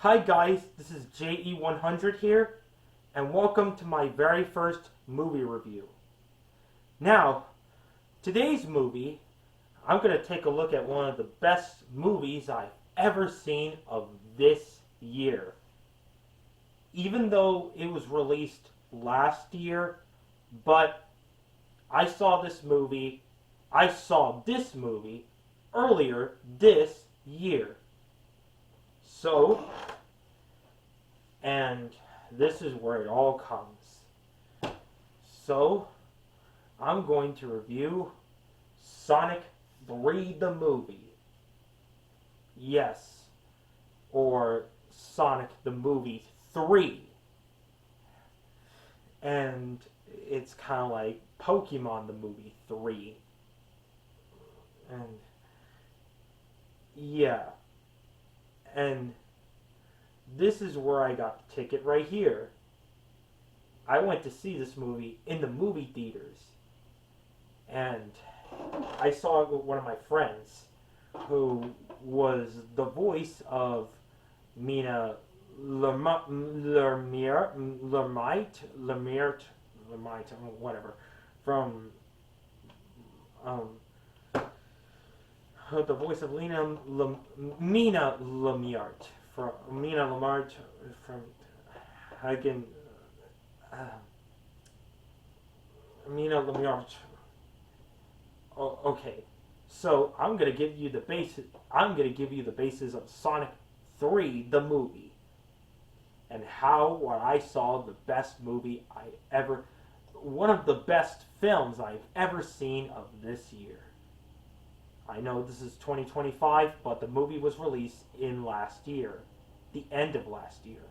Hi guys, this is JE100 here, and welcome to my very first movie review. Now, today's movie, I'm going to take a look at one of the best movies I've ever seen of this year. Even though it was released last year, but I saw this movie earlier this year. So, and this is where it all comes. So, I'm going to review Sonic 3 the movie. Yes, or Sonic the movie 3. And it's kind of like Pokemon the movie 3. And yeah, and this is where I got the ticket right here. I went to see this movie in the movie theaters. And I saw it with one of my friends who was the voice of Mina Lermite, whatever, from the voice of Mina Lemire from Mina Lamart from again Mina Lemire. Oh, okay, so I'm gonna give you the basis. I'm gonna give you the basis of Sonic 3, the movie, and how what I saw the best movie I ever, one of the best films I've ever seen of this year. I know this is 2025, but the movie was released in last year, the end of last year.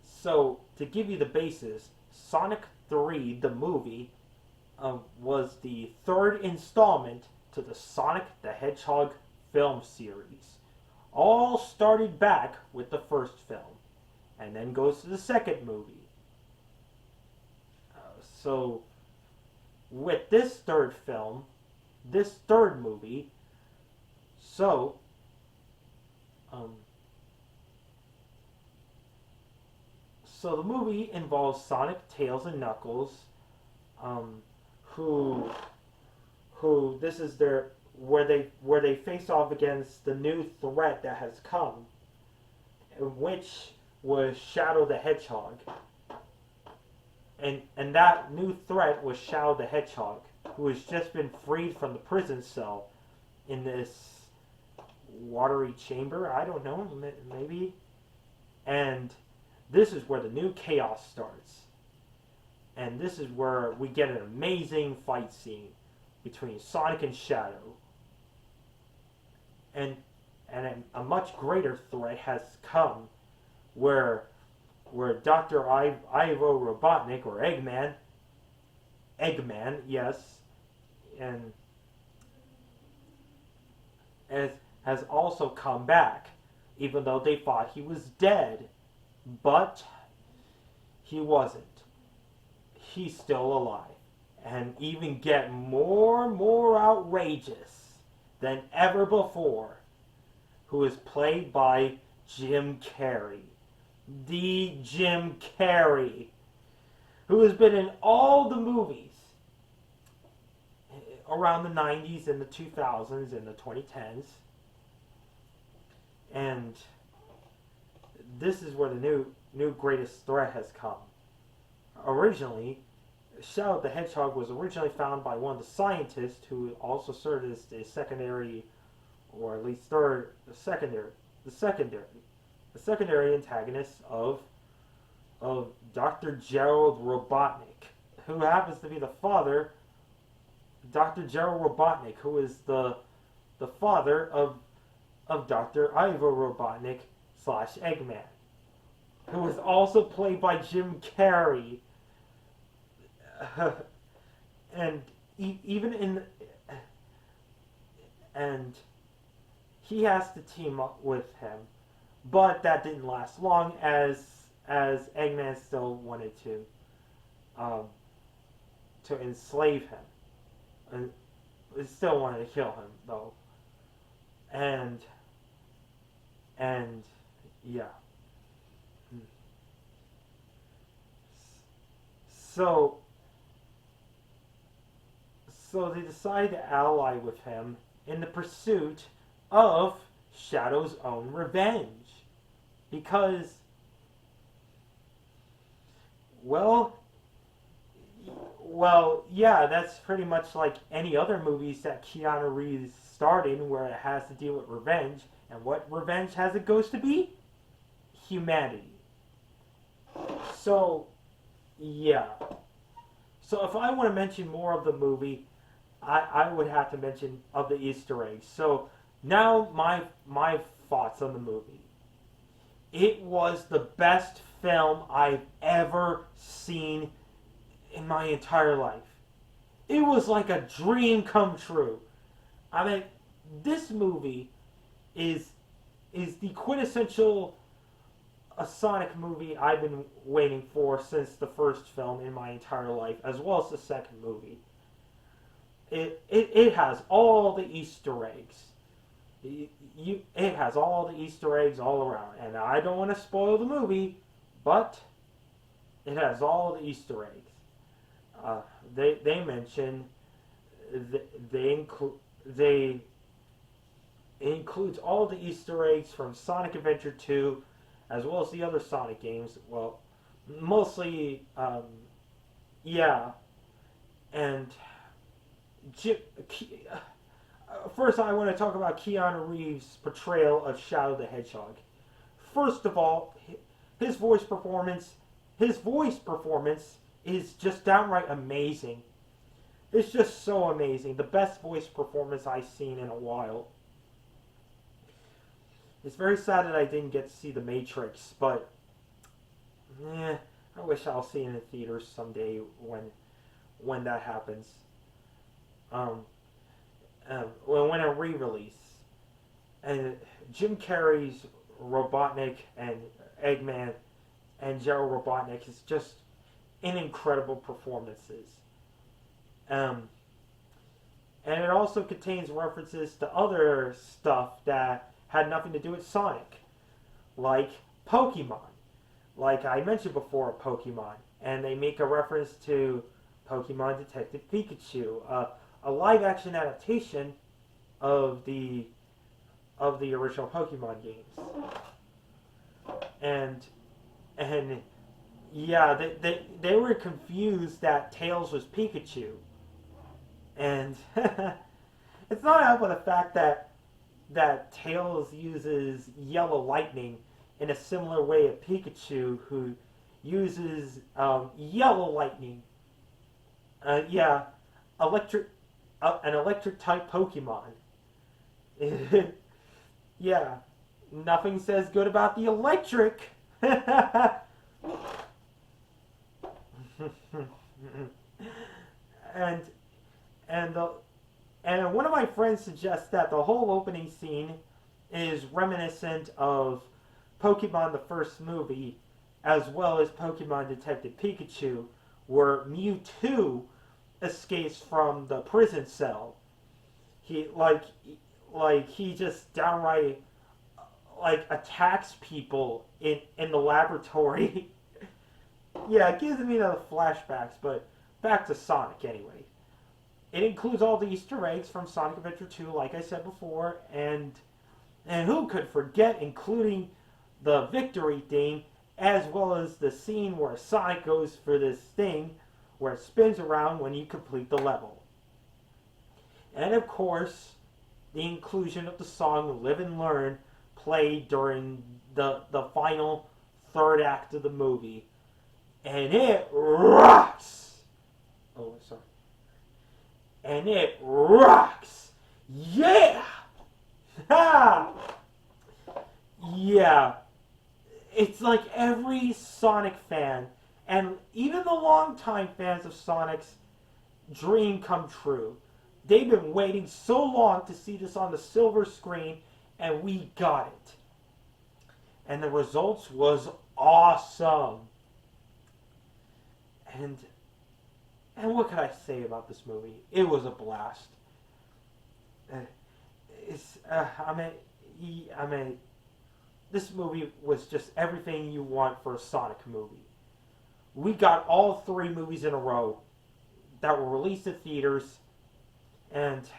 So, to give you the basis, Sonic 3, the movie, was the third installment to the Sonic the Hedgehog film series. All started back with the first film, and then goes to the second movie. So, with this third film, this third movie, so, so the movie involves Sonic, Tails, and Knuckles, who this is their where they face off against the new threat that has come, which was Shadow the Hedgehog, and that new threat was Shadow the Hedgehog, who has just been freed from the prison cell in this watery chamber. I don't know, maybe, and this is where the new chaos starts. And this is where we get an amazing fight scene between Sonic and Shadow. And a much greater threat has come where Dr. Ivo Robotnik, or Eggman, yes, and has also come back, even though they thought he was dead. But he wasn't. He's still alive. And even get more outrageous than ever before. Who is played by Jim Carrey. The Jim Carrey. Who has been in all the movies around the 90s and the 2000s and the 2010s. And this is where the new greatest threat has come. Originally, Shadow the Hedgehog was originally found by one of the scientists who also served as the secondary, or at least the secondary antagonist of Dr. Gerald Robotnik, who happens to be the father, Dr. Gerald Robotnik, who is the father of Dr. Ivo Robotnik / Eggman, who was also played by Jim Carrey. And even in and he has to team up with him, but that didn't last long as Eggman still wanted um, to enslave him, and still wanted to kill him though, and and yeah, so so they decide to ally with him in the pursuit of Shadow's own revenge, because well, yeah, that's pretty much like any other movies that Keanu Reeves starred in where it has to deal with revenge. And what revenge has it goes to be? Humanity. So, yeah. So if I want to mention more of the movie, I would have to mention of the Easter eggs. So now my thoughts on the movie. It was the best film I've ever seen in my entire life. It was like a dream come true. I mean, this movie is the quintessential a Sonic movie I've been waiting for since the first film in my entire life, as well as the second movie. It has all the Easter eggs. It has all the Easter eggs all around, and I don't want to spoil the movie, but it has all the Easter eggs. They mention they include they it includes all the Easter eggs from Sonic Adventure 2, as well as the other Sonic games. Well, mostly, yeah. And first, I want to talk about Keanu Reeves' portrayal of Shadow the Hedgehog. First of all, his voice performance, is just downright amazing. It's just so amazing. The best voice performance I've seen in a while. It's very sad that I didn't get to see The Matrix, but I wish I'll see it in theaters someday when that happens. Um, when a re-release. And Jim Carrey's Robotnik and Eggman and Gerald Robotnik is just an incredible performances. And it also contains references to other stuff that had nothing to do with Sonic, like Pokemon. Like I mentioned before, Pokemon. And they make a reference to Pokemon Detective Pikachu, a live-action adaptation of the original Pokemon games. And yeah, they were confused that Tails was Pikachu. And it's not helped by the fact that Tails uses yellow lightning in a similar way of Pikachu, who uses yellow lightning. Yeah, an electric type Pokemon. Yeah, nothing says good about the electric. and and one of my friends suggests that the whole opening scene is reminiscent of Pokemon the first movie, as well as Pokemon Detective Pikachu, where Mewtwo escapes from the prison cell. He just downright attacks people in the laboratory. Yeah, it gives me the flashbacks, but back to Sonic anyway. It includes all the Easter eggs from Sonic Adventure 2, like I said before, and who could forget including the victory theme, as well as the scene where Sonic goes for this thing where it spins around when you complete the level. And of course, the inclusion of the song Live and Learn played during the final third act of the movie. And it rocks! Oh, sorry. And it rocks! Yeah! Ha! Yeah. It's like every Sonic fan, and even the longtime fans of Sonic's dream come true. They've been waiting so long to see this on the silver screen, and we got it. and the results was awesome. And what can I say about this movie? It was a blast. Uh, I mean, this movie was just everything you want for a Sonic movie. We got all three movies in a row that were released in theaters, and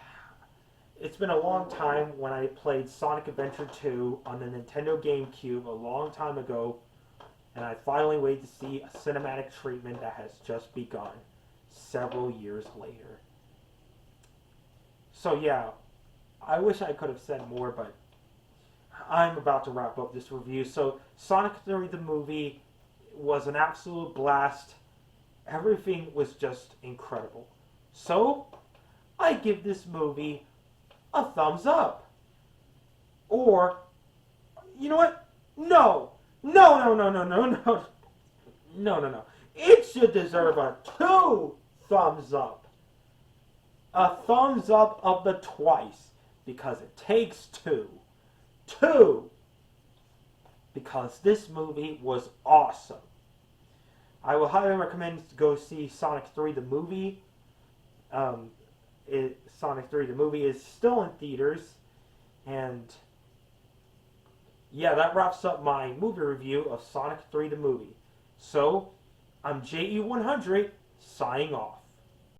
it's been a long time when I played Sonic Adventure 2 on the Nintendo GameCube a long time ago, and I finally wait to see a cinematic treatment that has just begun several years later. So yeah, I wish I could have said more, but I'm about to wrap up this review. So Sonic 3 the movie was an absolute blast. Everything was just incredible. So I give this movie a thumbs up. Or, you know what? No. No, no, no, no, no, no. No, no, no. It should deserve a 2 thumbs up. A thumbs up of the twice. Because it takes 2. 2. Because this movie was awesome. I will highly recommend to go see Sonic 3 the movie. Sonic 3 the movie is still in theaters. And yeah, that wraps up my movie review of Sonic 3 the movie. So, I'm JE100, signing off.